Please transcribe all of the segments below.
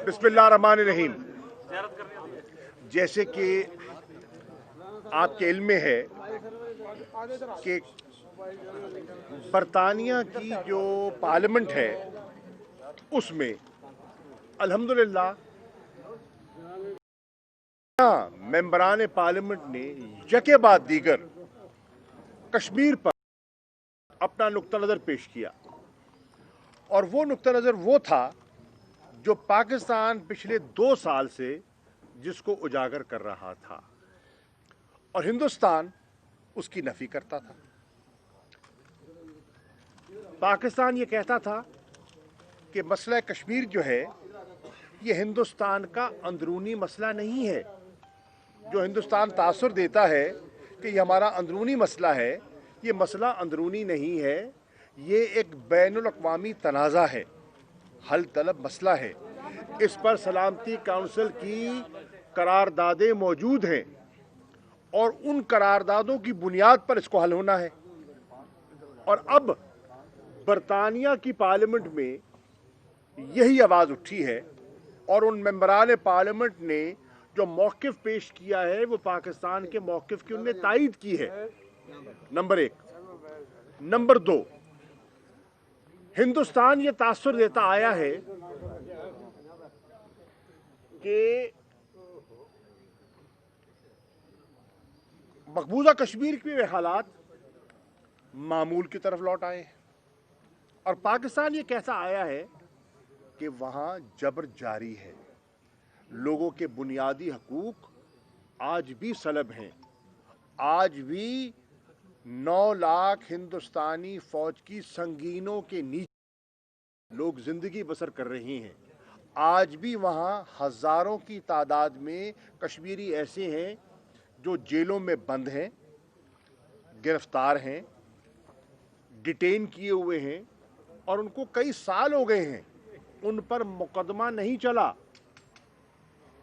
बिस्मिल्लाहिर्रहमानिर्रहीम। जैसे कि आपके इल्म में है कि बरतानिया की जो पार्लियामेंट है उसमें अल्हम्दुलिल्लाह मेंबरान पार्लियामेंट ने यके बाद दीगर कश्मीर पर अपना नुक्ता नज़र पेश किया, और वो नुक्ता नज़र वो था जो पाकिस्तान पिछले 2 साल से जिसको उजागर कर रहा था और हिंदुस्तान उसकी नफी करता था। पाकिस्तान ये कहता था कि मसला कश्मीर जो है ये हिंदुस्तान का अंदरूनी मसला नहीं है। जो हिंदुस्तान तासुर देता है कि ये हमारा अंदरूनी मसला है, ये मसला अंदरूनी नहीं है, ये एक बैनुल अक़वामी तनाज़ा है, हल तलब मसला है। इस पर सलामती काउंसिल की करारदादें मौजूद हैं और उन करारदादों की बुनियाद पर इसको हल होना है। और अब बरतानिया की पार्लियामेंट में यही आवाज़ उठी है और उन मेंबरान पार्लियामेंट ने जो मौक़िफ़ पेश किया है वो पाकिस्तान के मौक़िफ़ की उन्होंने तायीद की है। नंबर 1। नंबर 2, हिंदुस्तान ये तासुर देता आया है कि मकबूजा कश्मीर के हालात मामूल की तरफ लौट आए हैं और पाकिस्तान ये कहता आया है कि वहाँ जबर जारी है, लोगों के बुनियादी हकूक आज भी सलब हैं, आज भी 9 लाख हिंदुस्तानी फौज की संगीनों के नीचे लोग जिंदगी बसर कर रहे हैं। आज भी वहाँ हज़ारों की तादाद में कश्मीरी ऐसे हैं जो जेलों में बंद हैं, गिरफ्तार हैं, डिटेन किए हुए हैं और उनको कई साल हो गए हैं, उन पर मुकदमा नहीं चला।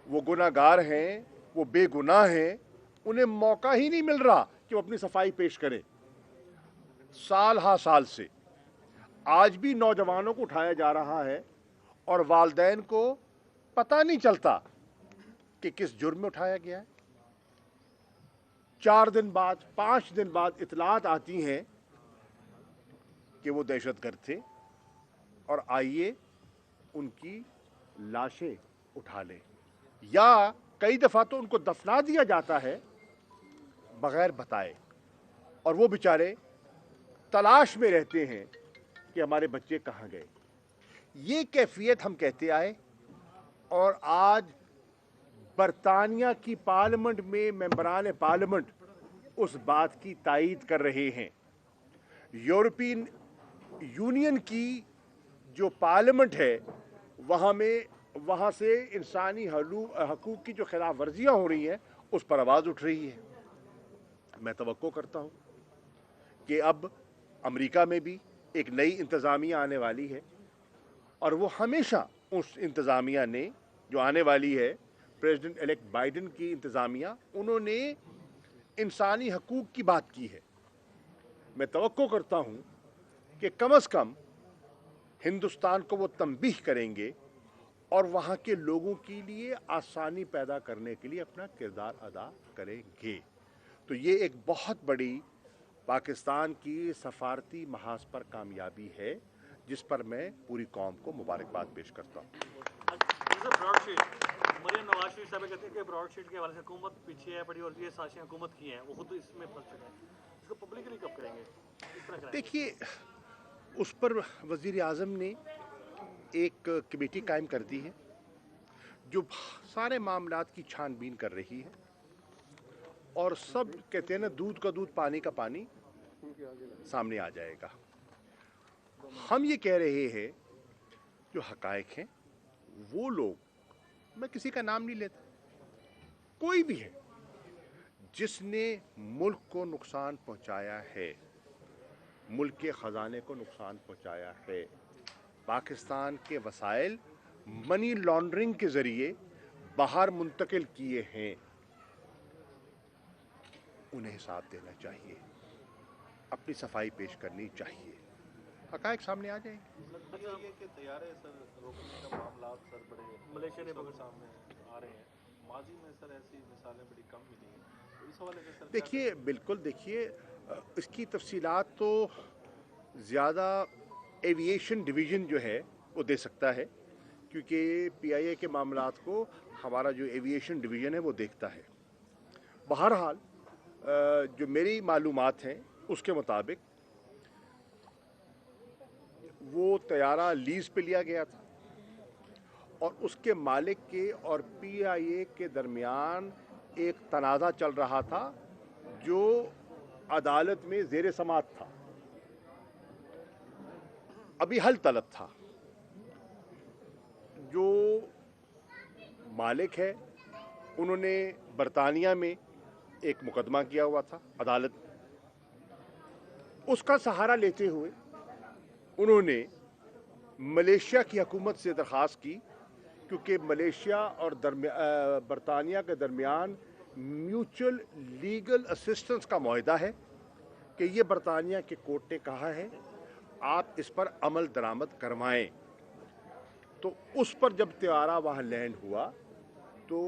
वो गुनाहगार हैं, वो बेगुनाह हैं, उन्हें मौका ही नहीं मिल रहा कि वो अपनी सफाई पेश करें। साल हा साल से आज भी नौजवानों को उठाया जा रहा है और वालिदैन को पता नहीं चलता कि किस जुर्म में उठाया गया है। 4 दिन बाद, 5 दिन बाद इतलात आती हैं कि वो दहशतगर्द थे और आइए उनकी लाशें उठा लें, या कई दफ़ा तो उनको दफना दिया जाता है बगैर बताए और वो बेचारे तलाश में रहते हैं कि हमारे बच्चे कहाँ गए। ये कैफियत हम कहते आए और आज बरतानिया की पार्लियामेंट में मेंबरान पार्लियामेंट उस बात की तायीद कर रहे हैं। यूरोपियन यूनियन की जो पार्लियामेंट है वहाँ से इंसानी हकूक़ की जो खिलाफ वर्जियाँ हो रही हैं उस पर आवाज़ उठ रही है। मैं तवक्को करता हूँ कि अब अमेरिका में भी एक नई इंतज़ामिया आने वाली है और वो हमेशा उस इंतज़ामिया ने जो आने वाली है, प्रेसिडेंट इलेक्ट बाइडेन की इंतज़ामिया, उन्होंने इंसानी हकूक़ की बात की है। मैं तवक्को करता हूँ कि कम से कम हिंदुस्तान को वो तंबीह करेंगे और वहाँ के लोगों के लिए आसानी पैदा करने के लिए अपना किरदार अदा करेंगे। तो ये एक बहुत बड़ी पाकिस्तान की सफारती महाज पर कामयाबी है जिस पर मैं पूरी कौम को मुबारकबाद पेश करता हूँ। नवाज शरीफ साहब कहते हैं कि ब्रॉडशीट के हवाले से हुकूमत पीछे है पड़ी और ये साजिशें हुकूमत की हैं, वो खुद इसमें फंस चुके हैं, इसको पब्लिकली कब करेंगे? देखिए, उस पर वज़ीर आज़म ने एक कमेटी कायम कर दी है जो सारे मामलात की छानबीन कर रही है और सब कहते हैं ना, दूध का दूध पानी का पानी सामने आ जाएगा। हम ये कह रहे हैं जो हकायक हैं, वो लोग, मैं किसी का नाम नहीं लेता, कोई भी है जिसने मुल्क को नुकसान पहुंचाया है, मुल्क के ख़जाने को नुकसान पहुंचाया है, पाकिस्तान के वसाइल मनी लॉन्ड्रिंग के ज़रिए बाहर मुंतकिल किए हैं, उन्हें हिसाब देना चाहिए, अपनी सफाई पेश करनी चाहिए, हकायक सामने आ जाएंगे। ये कि तैयार है सर रोकने का मामला मलेशिया ने पकड़ सामने आ रहे हैं, माजी में सर ऐसी मिसालें बड़ी कम मिली हैं, तो इस हवाले से सर देखिए बिल्कुल देखिए इसकी तफसीलात तो ज़्यादा एविएशन डिवीज़न जो है वो दे सकता है, क्योंकि पीआईए के मामलात को हमारा जो एविएशन डिवीज़न है वो देखता है। बहरहाल जो मेरी मालूमात हैं उसके मुताबिक वो तैयारा लीज़ पे लिया गया था और उसके मालिक के और पीआईए के दरमियान एक तनाज़ा चल रहा था जो अदालत में ज़ेर समात था, अभी हल तलब था। जो मालिक है उन्होंने बरतानिया में एक मुकदमा किया हुआ था अदालत में, उसका सहारा लेते हुए उन्होंने मलेशिया की हुकूमत से दरख्वास्त की, क्योंकि मलेशिया और बरतानिया के दरमियान म्यूचुअल लीगल असिस्टेंस का मुआहदा है कि ये बरतानिया के कोर्ट ने कहा है आप इस पर अमल दरामद करवाएं। तो उस पर जब त्यारा वहाँ लैंड हुआ तो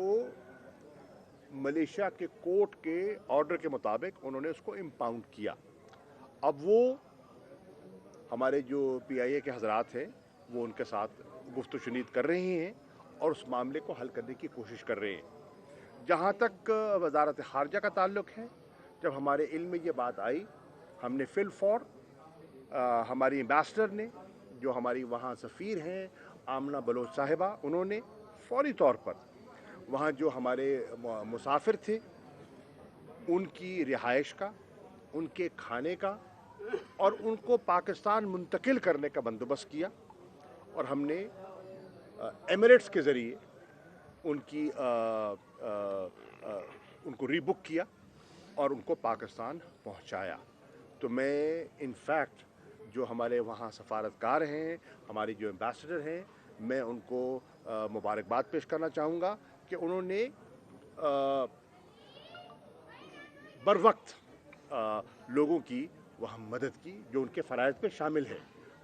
मलेशिया के कोर्ट के ऑर्डर के मुताबिक उन्होंने उसको इम्पाउंड किया। अब वो हमारे जो पीआईए के हजरात हैं वो उनके साथ गुफ्त शुनीद कर रहे हैं और उस मामले को हल करने की कोशिश कर रहे हैं। जहाँ तक वजारत खारजा का ताल्लुक़ है, जब हमारे इल्म में ये बात आई, हमने फिल फॉर हमारी एम्बेसडर ने, जो हमारी वहाँ सफ़ीर हैं आमना बलोच साहिबा, उन्होंने फौरी तौर पर वहाँ जो हमारे मुसाफिर थे उनकी रिहाइश का, उनके खाने का और उनको पाकिस्तान मुंतकिल करने का बंदोबस्त किया और हमने एमिरेट्स के ज़रिए उनकी उनको रीबुक किया और उनको पाकिस्तान पहुंचाया। तो मैं इनफैक्ट जो हमारे वहाँ सफारतकार हैं, हमारी जो एम्बेसडर हैं, मैं उनको मुबारकबाद पेश करना चाहूँगा कि उन्होंने बर वक्त लोगों की वहाँ मदद की जो उनके फ़राइज़ पे शामिल है।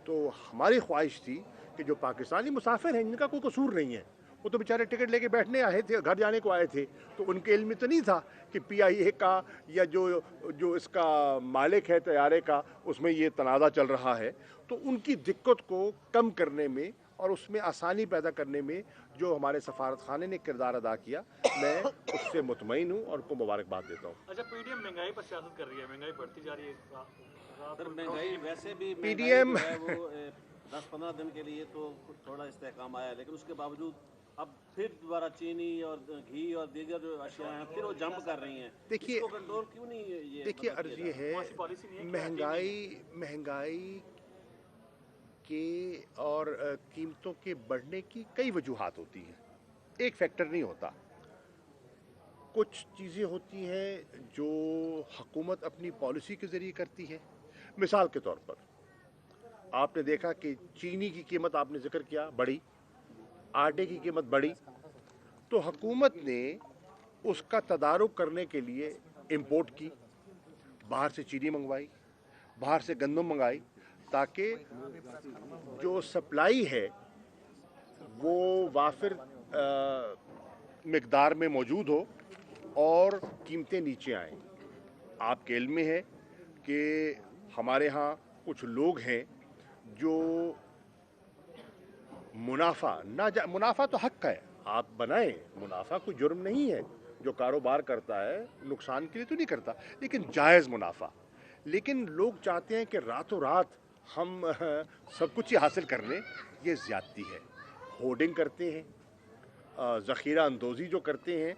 तो हमारी ख्वाहिश थी कि जो पाकिस्तानी मुसाफिर हैं जिनका कोई कसूर नहीं है, वो तो बेचारे टिकट लेके बैठने आए थे, घर जाने को आए थे, तो उनके इल्म में तो नहीं था कि पीआईए का या जो इसका मालिक है तैयारे का उसमें ये तनाज़ा चल रहा है। तो उनकी दिक्कत को कम करने में और उसमें आसानी पैदा करने में जो हमारे सफारत खाने ने किरदार अदा किया, मैं उससे मुतमईन हूँ और उनको मुबारकबाद देता हूँ। अच्छा, पीडीएम महंगाई पर सियासत कर रही है, महंगाई बढ़ती जा रही है। सर महंगाई वैसे भी पीडीएम है वो 10-15 दिन के लिए तो थोड़ा इस्तेहकाम आया, लेकिन उसके बावजूद अब फिर दोबारा चीनी और घी और दीगर जो अशिया हैं फिर वो जंप कर रही हैं। देखिए इसको कंट्रोल क्यों नहीं ये देखिए अर्ज ये है, महंगाई के और कीमतों के बढ़ने की कई वजूहात होती हैं, एक फैक्टर नहीं होता। कुछ चीज़ें होती हैं जो हुकूमत अपनी पॉलिसी के ज़रिए करती है। मिसाल के तौर पर आपने देखा कि चीनी की कीमत आपने जिक्र किया बढ़ी, आटे की कीमत बढ़ी, तो हुकूमत ने उसका तदारुक करने के लिए इंपोर्ट की, बाहर से चीनी मंगवाई, बाहर से गंदम मंगाई, ताकि जो सप्लाई है वो वाफिर मिकदार में मौजूद हो और कीमतें नीचे आएँ। आपके इल्म में है कि हमारे यहाँ कुछ लोग हैं जो मुनाफा तो हक है, आप बनाएं, मुनाफा कोई जुर्म नहीं है। जो कारोबार करता है नुकसान के लिए तो नहीं करता, लेकिन जायज़ मुनाफा। लेकिन लोग चाहते हैं कि रातों रात हम सब कुछ ही हासिल कर लें, ये ज़्यादती है। होर्डिंग करते हैं, ज़ख़ीरा अंदोज़ी जो करते हैं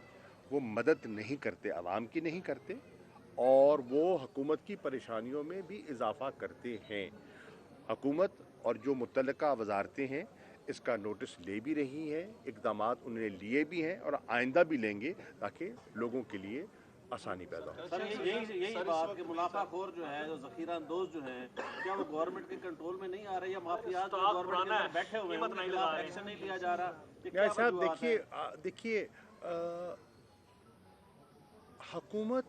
वो मदद नहीं करते, आवाम की नहीं करते, और वो हुकूमत की परेशानियों में भी इजाफ़ा करते हैं। हुकूमत और जो मुतल्लिका वजारतें हैं इसका नोटिस ले भी रही हैं, इक़दामात उन्होंने लिए भी हैं और आइंदा भी लेंगे ताकि लोगों के लिए आसानी पैदा हो। सर यही बात कि मुनाफाखोर जो है, जो ज़ख़ीरा अंदोज जो हैं, क्या वो गवर्नमेंट के कंट्रोल में नहीं आ रही, या माफियात जो गवर्नमेंट के अंदर बैठे हुए हैं उनके खिलाफ एक्शन नहीं लिया जा रहा? यार साहब देखिए हुकूमत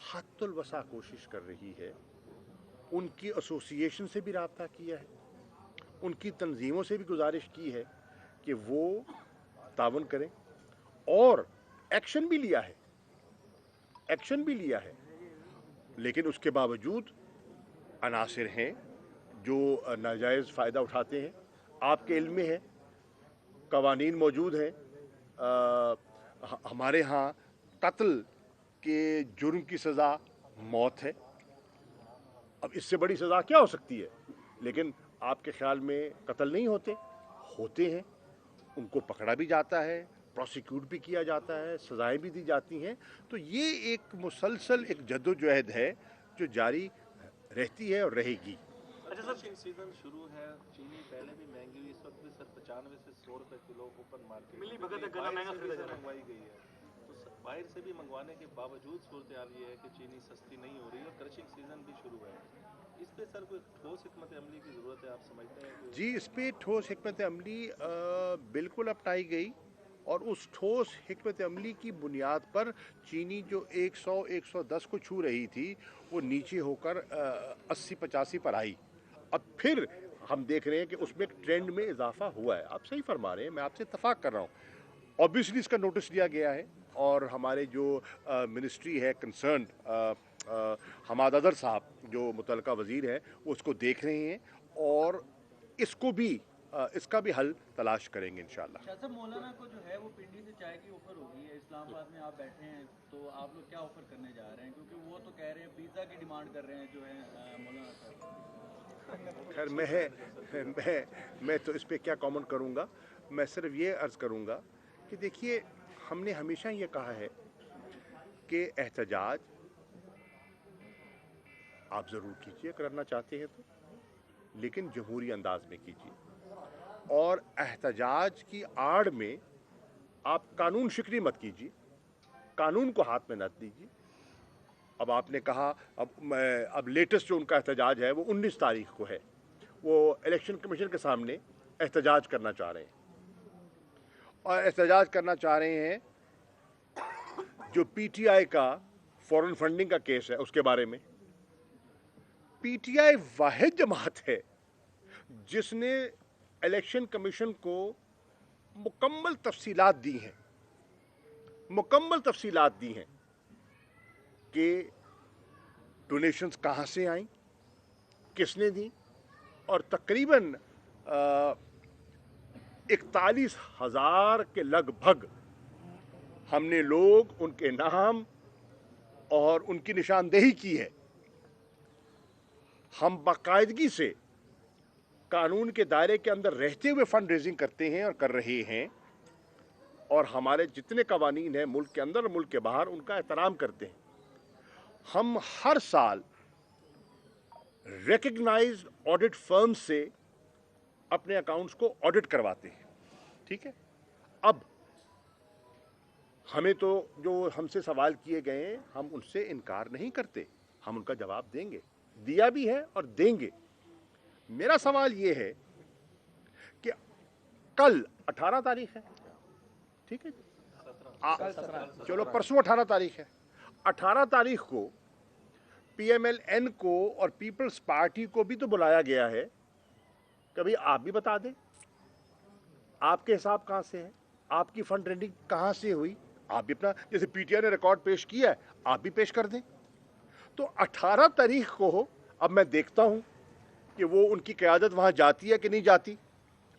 हद्दुल वसा कोशिश कर रही है, उनकी एसोसिएशन से भी रब्ता किया है, उनकी तंजीमों से भी गुजारिश की है कि वो ताउन करें, और एक्शन भी लिया है, लेकिन उसके बावजूद अनासिर हैं जो नाजायज़ फ़ायदा उठाते हैं। आपके इल्म में है, कवानीन मौजूद हैं। हमारे यहाँ कत्ल के जुर्म की सज़ा मौत है। अब इससे बड़ी सज़ा क्या हो सकती है? लेकिन आपके ख्याल में कत्ल नहीं होते हैं, उनको पकड़ा भी जाता है, प्रोसिक्यूट भी किया जाता है, सज़ाएं भी दी जाती हैं। तो ये एक मुसलसल एक जद्दोजहद है जो जारी रहती है और रहेगी। अच्छा सर, क्रशिंग सीजन शुरू है, चीनी पहले भी महंगी हुई, इस वक्त भी सर 95 से 100 रुपए किलो ओपन मार्केट मिली भगत है, गन्ना महंगा खरीदा जा रहा है। मंगवाई गई है, तो बाहर से भी मंगवाने के बावजूद सूरत हाल ये है कि चीनी सस्ती नहीं हो रही और क्रशिंग सीजन भी शुरू है। इस पे सर कोई ठोस हिकमत अमली की ज़रूरत है, आप समझते हैं? जी, इस पे ठोस हिकमत अमली बिल्कुल अपनाई गई, और उस ठोस हिकमत अमली की बुनियाद पर चीनी जो 100-110 को छू रही थी वो नीचे होकर 80-85 पर आई। अब फिर हम देख रहे हैं कि उसमें एक ट्रेंड में इजाफा हुआ है। आप सही फरमा रहे हैं, मैं आपसे इत्तफाक कर रहा हूँ। ऑब्वियसली इसका नोटिस लिया गया है, और हमारे जो मिनिस्ट्री है कंसर्न हमाद अदर साहब जो मुतलका वज़ीर हैं वो उसको देख रहे हैं, और इसका भी हल तलाश करेंगे इंशाअल्लाह। शाह साहब, मौलाना को जो है वो पिंडी से चाय की ऑफर होगी है, इस्लामाबाद में आप बैठे हैं, तो आप लोग क्या ऑफर करने जा रहे हैं? क्योंकि वो तो कह रहे हैं पिज़्ज़ा की डिमांड कर रहे हैं जो है मौलाना साहब। खैर, मैं तो इस पर क्या कमेंट करूँगा। मैं सिर्फ ये अर्ज़ करूँगा कि देखिए, हमने हमेशा ये कहा है कि एहतजाज आप ज़रूर कीजिए, करना चाहते हैं तो, लेकिन जमहूरी अंदाज में कीजिए, और एहतजाज की आड़ में आप कानून शिकनी मत कीजिए, कानून को हाथ में न दीजिए। अब आपने कहा, अब लेटेस्ट जो उनका एहतजाज है वो 19 तारीख को है, वो इलेक्शन कमीशन के सामने एहतजाज करना चाह रहे हैं, और एहतजाज करना चाह रहे हैं जो पीटीआई का फॉरेन फंडिंग का केस है उसके बारे में। पीटीआई वाहिद जमात है जिसने इलेक्शन कमीशन को मुकम्मल तफसीलात दी हैं कि डोनेशंस कहाँ से आई, किसने दी, और तकरीबन 41,000 के लगभग हमने लोग उनके नाम और उनकी निशानदेही की है। हम बाकायदगी से कानून के दायरे के अंदर रहते हुए फंड रेजिंग करते हैं और कर रहे हैं, और हमारे जितने कवानीन हैं मुल्क के अंदर और मुल्क के बाहर उनका एहतराम करते हैं। हम हर साल रिकग्नाइज्ड ऑडिट फर्म से अपने अकाउंट्स को ऑडिट करवाते हैं, ठीक है। अब हमें तो जो हमसे सवाल किए गए हैं हम उनसे इनकार नहीं करते, हम उनका जवाब देंगे, दिया भी है और देंगे। मेरा सवाल ये है कि कल 18 तारीख है, ठीक है, चलो परसों 18 तारीख है, 18 तारीख को पीएमएलएन को और पीपल्स पार्टी को भी तो बुलाया गया है। कभी आप भी बता दें आपके हिसाब कहाँ से है, आपकी फंड रेजिंग कहाँ से हुई, आप भी अपना, जैसे पीटीआई ने रिकॉर्ड पेश किया है आप भी पेश कर दें। तो 18 तारीख को अब मैं देखता हूँ कि वो उनकी क़यादत वहाँ जाती है कि नहीं जाती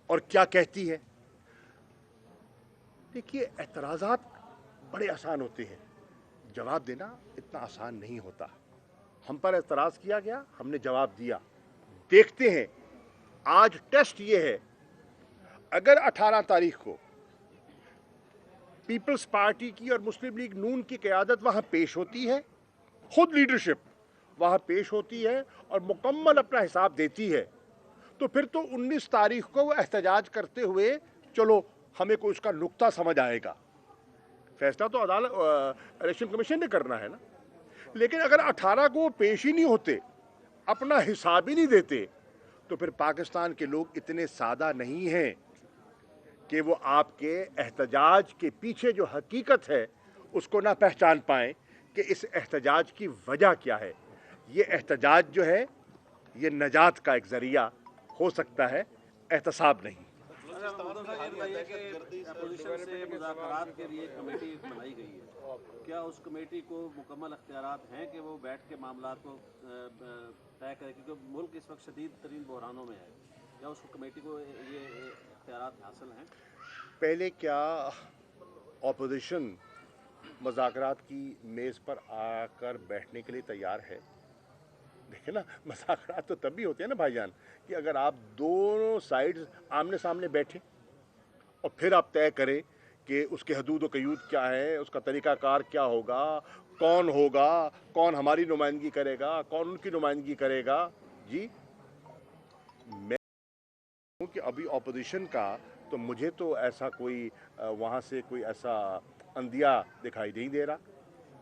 और क्या कहती है। देखिए, एतराज़ात बड़े आसान होते हैं, जवाब देना इतना आसान नहीं होता। हम पर एतराज़ किया गया, हमने जवाब दिया, देखते हैं। आज टेस्ट ये है, अगर 18 तारीख को पीपल्स पार्टी की और मुस्लिम लीग नून की क़यादत वहाँ पेश होती है, खुद लीडरशिप वहाँ पेश होती है और मुकम्मल अपना हिसाब देती है, तो फिर तो 19 तारीख को वो एहतजाज करते हुए चलो हमें कोई उसका नुक्ता समझ आएगा। फैसला तो अदालत इलेक्शन कमीशन ने करना है ना। लेकिन अगर 18 को पेश ही नहीं होते, अपना हिसाब ही नहीं देते, तो फिर पाकिस्तान के लोग इतने सादा नहीं हैं कि वो आपके एहतजाज के पीछे जो हकीकत है उसको ना पहचान पाएँ कि इस एहतजाज की वजह क्या है। ये एहतजाज जो है ये नजात का एक ज़रिया हो सकता है, एहतसाब नहीं। उद्धव साहब ये बताइए कि अपोजिशन से मुज़ाकरात के लिए कमेटी बनाई गई है, क्या उस कमेटी को मुकम्मल अख्तियारात हैं कि वो बैठ के मामलात को तय करे, क्योंकि मुल्क इस वक्त शदीद तरीन बहरानों में है, क्या उस कमेटी को ये अख्तियारात हासिल हैं? पहले क्या अपोजिशन मुज़ाकरात की मेज़ पर आकर बैठने के लिए तैयार है? देखिए ना, मुज़ाकरात तो तभी होते हैं ना भाईजान कि अगर आप दोनों साइड्स आमने सामने बैठे और फिर आप तय करें कि उसके हदूद व क़यूद क्या है, उसका तरीक़ाकार क्या होगा, कौन हमारी नुमाइंदगी करेगा, कौन उनकी नुमाइंदगी करेगा। जी, मैं हूँ कि अभी अपोजिशन का तो मुझे तो ऐसा कोई वहाँ से कोई ऐसा अंदिया दिखाई नहीं दे रहा,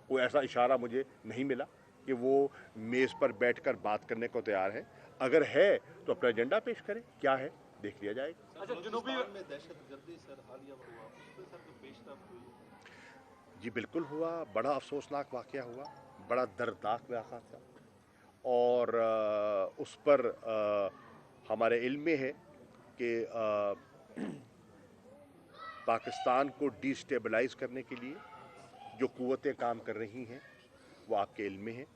कोई ऐसा इशारा मुझे नहीं मिला कि वो मेज़ पर बैठकर बात करने को तैयार है। अगर है तो अपना एजेंडा पेश करें, क्या है देख लिया जाएगा। अच्छा, जुनूबी में दहशतगर्दी सर हालिया हुआ, उस पर सर कोई पेशरफ्त हुई? जी बिल्कुल हुआ, बड़ा अफसोसनाक वाक़या हुआ, बड़ा दर्दनाक वाक़या था और उस पर हमारे इल्म में है कि पाकिस्तान को डिस्टेबलाइज़ करने के लिए जो क़ुव्वतें काम कर रही हैं वो आपके इल्म में है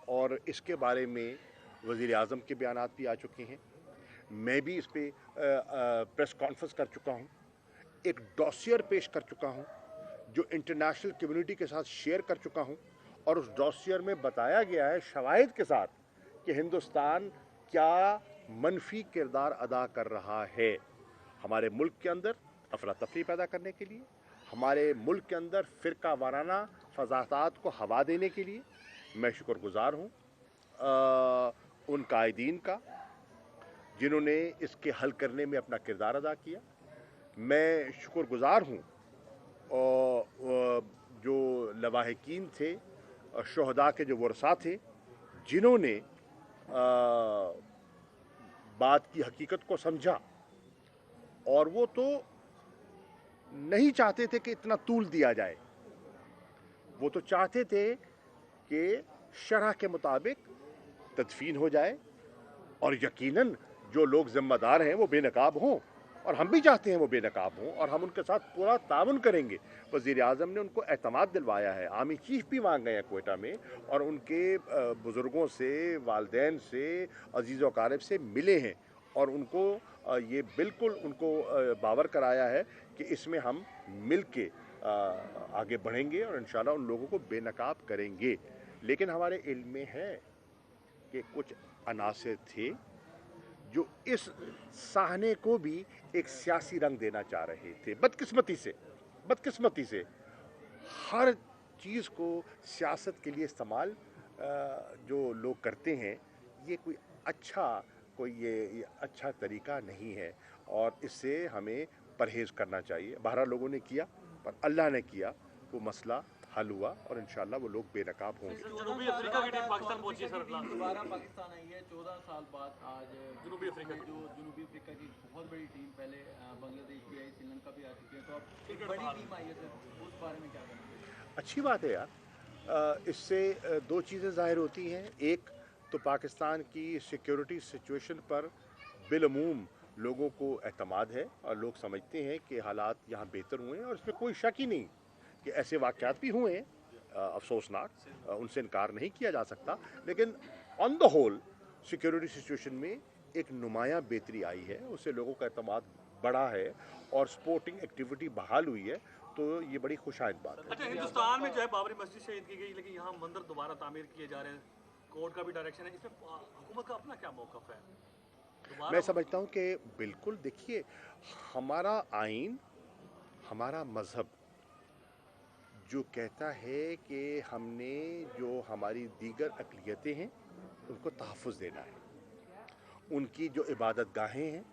और इसके बारे में वज़ीर आज़म के बयानात भी आ चुके हैं। मैं भी इस पे प्रेस कॉन्फ्रेंस कर चुका हूँ, एक डॉसियर पेश कर चुका हूँ जो इंटरनेशनल कम्युनिटी के साथ शेयर कर चुका हूँ और उस डॉसियर में बताया गया है शवाहिद के साथ कि हिंदुस्तान क्या मनफी किरदार अदा कर रहा है हमारे मुल्क के अंदर अफरा तफरी पैदा करने के लिए, हमारे मुल्क के अंदर फ़िरका वाराना फसादात को हवा देने के लिए। मैं शुक्रगुज़ार हूँ उन कायदीन का जिन्होंने इसके हल करने में अपना किरदार अदा किया। मैं शुक्रगुज़ार हूँ जो लवाहिकीन थे, शहदा के जो वरसा थे, जिन्होंने बात की हकीकत को समझा और वो तो नहीं चाहते थे कि इतना तूल दिया जाए, वो तो चाहते थे कि शरह के मुताबिक तदफीन हो जाए और यकीनन जो लोग ज़िम्मेदार हैं वो बेनकाब हों और हम भी चाहते हैं वो बेनकाब हों और हम उनके साथ पूरा ताउन करेंगे। वज़ीर आज़म ने उनको एतमाद दिलवाया है, आर्मी चीफ भी वहाँ गए हैं कोयटा में और उनके बुज़ुर्गों से, वालदैन से, अजीज़ व अक़ारिब से मिले हैं और उनको ये बिल्कुल उनको बावर कराया है कि इसमें हम मिल के आगे बढ़ेंगे और इंशाअल्लाह उन लोगों को बेनकाब करेंगे। लेकिन हमारे इल्म में है कि कुछ अनासिर थे जो इस साहने को भी एक सियासी रंग देना चाह रहे थे। बदकिस्मती से हर चीज़ को सियासत के लिए इस्तेमाल जो लोग करते हैं, ये अच्छा तरीका नहीं है और इससे हमें परहेज़ करना चाहिए। बहरहाल लोगों ने किया, पर अल्लाह ने किया, वो मसला हल हुआ और इंशाअल्लाह वो लोग बेनकाब होंगे। जुनूबी अफ्रीका की टीम पाकिस्तान पहुंची है सर, दोबारा पाकिस्तान आई है 14 साल बाद आज। जुनूबी अफ्रीका की जो जुनूबी अफ्रीका की बहुत बड़ी टीम, पहले बांग्लादेश भी आई, श्रीलंका भी आ चुकी है, तो अब एक बड़ी टीम आई है सर, उस बारे में क्या करेंगे? अच्छी बात है यार, इससे दो चीज़ें ज़ाहिर होती हैं। एक तो पाकिस्तान की सिक्योरिटी सिचुएशन पर बिलअमूम लोगों को एतमाद है और लोग समझते हैं कि हालात यहाँ बेहतर हुए हैं और इसमें कोई शक ही नहीं कि ऐसे वाक़यात भी हुए हैं अफसोसनाक, उनसे इनकार नहीं किया जा सकता। लेकिन on the whole security situation में एक नुमायाँ बेहतरी आई है, उससे लोगों का एतमाद बढ़ा है और स्पोर्टिंग एक्टिविटी बहाल हुई है, तो ये बड़ी खुशाइंद बात है। अच्छा, हिंदुस्तान में जो है बाबरी मस्जिद शहीद की गई, लेकिन यहाँ मंदिर दोबारा तामीर किए जा रहे हैं, कोर्ट का भी डायरेक्शन है, इसमें हुकूमत का अपना क्या मौक़िफ़ है? मैं समझता हूँ कि बिल्कुल, देखिए, हमारा आइन, हमारा मज़हब जो कहता है कि हमने जो हमारी दीगर अक़लियतें हैं उनको तहफ़्फ़ुज़ देना है, उनकी जो इबादत गाहें हैं,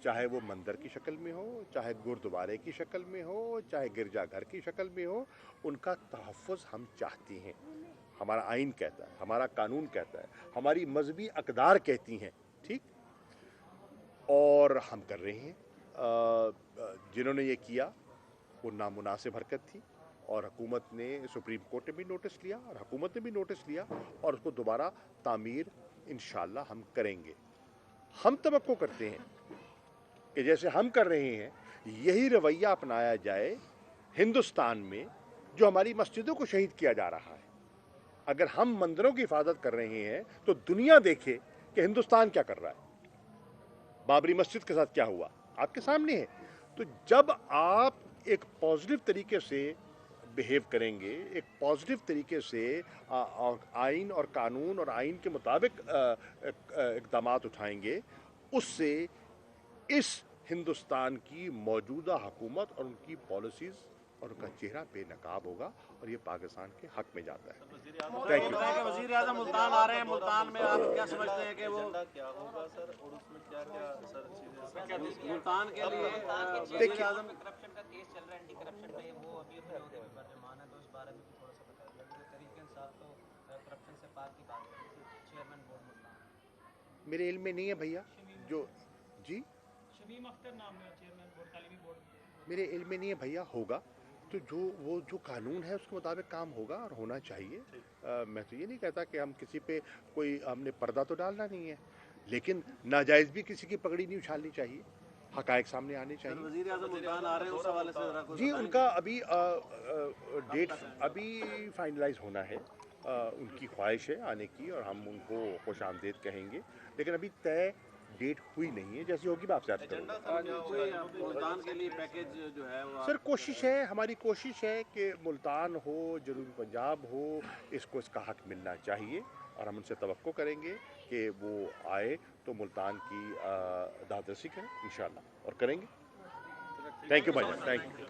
चाहे वो मंदिर की शक्ल में हो, चाहे गुरुद्वारे की शक्ल में हो, चाहे गिरजाघर की शक्ल में हो, उनका तहफ़्फ़ुज़ हम चाहते हैं। हमारा आइन कहता है, हमारा कानून कहता है, हमारी मजहबी अक़दार कहती हैं, ठीक, और हम कर रहे हैं। जिन्होंने ये किया वो नामुनासिब हरकत थी और हुकूमत ने, सुप्रीम कोर्ट ने भी नोटिस लिया और हुकूमत ने भी नोटिस लिया और उसको दोबारा तामीर इंशाअल्लाह हम करेंगे। हम तवक्को करते हैं कि जैसे हम कर रहे हैं यही रवैया अपनाया जाए हिंदुस्तान में, जो हमारी मस्जिदों को शहीद किया जा रहा है। अगर हम मंदिरों की हिफाजत कर रहे हैं तो दुनिया देखे कि हिंदुस्तान क्या कर रहा है। बाबरी मस्जिद के साथ क्या हुआ आपके सामने है। तो जब आप एक पॉजिटिव तरीके से बिहेव करेंगे, एक पॉजिटिव तरीके से आइन और कानून और आइन के मुताबिक इक़दाम उठाएंगे, उससे इस हिंदुस्तान की मौजूदा हुकूमत और उनकी पॉलिसीज़ और उनका चेहरा बेनकाब होगा और ये पाकिस्तान के हक में जाता है। Thank you. वज़ीर आज़म मुल्तान आ रहे हैं, मुल्तान में आप क्या समझते हैं कि वो एजेंडा क्या होगा सर, और उसमें क्या क्या सर चीजें मुल्तान के लिए देखिए, आज़म करप्शन का केस चल रहा है, एंटी करप्शन पे, वो अभी अपने ओहदे पे बर्जमान है, तो इस बारे में भी थोड़ा सा बताइए। क्योंकि तरीके इंसाफ तो करप्शन से पार की बात है, चेयरमैन बोर्ड मुल्तान। मेरे इल्म में नहीं है भैया जो जी, शमीम अख्तर नाम है चेयरमैन बोर्ड, तालीमी बोर्ड। मेरे इल्म में नहीं है भैया। होगा तो जो कानून है उसके मुताबिक काम होगा और होना चाहिए। मैं तो ये नहीं कहता कि हम किसी पे कोई हमने पर्दा तो डालना नहीं है, लेकिन नाजायज़ भी किसी की पगड़ी नहीं उछालनी चाहिए, हक़ाइक़ सामने आने चाहिए। वज़ीर आज़म मुल्तान आ रहे हैं, उस हवाले से ज़रा कुछ जी, बताएं। उनका अभी डेट अभी फाइनलाइज होना है। उनकी ख्वाहिश है आने की और हम उनको खुश आमदीद कहेंगे, लेकिन अभी तय डेट हुई नहीं है। जैसी होगी मैं आपसे अर्ज़ करूँगा। कोई मुल्तान के लिए पैकेज जो है वो सर कोशिश है, हमारी कोशिश है कि मुल्तान हो, जनूबी पंजाब हो, इसको इसका हक मिलना चाहिए और हम उनसे तवक्को करेंगे कि वो आए तो मुल्तान की दादरसी करें इंशाअल्लाह, और करेंगे। थैंक यू भाई, थैंक यू।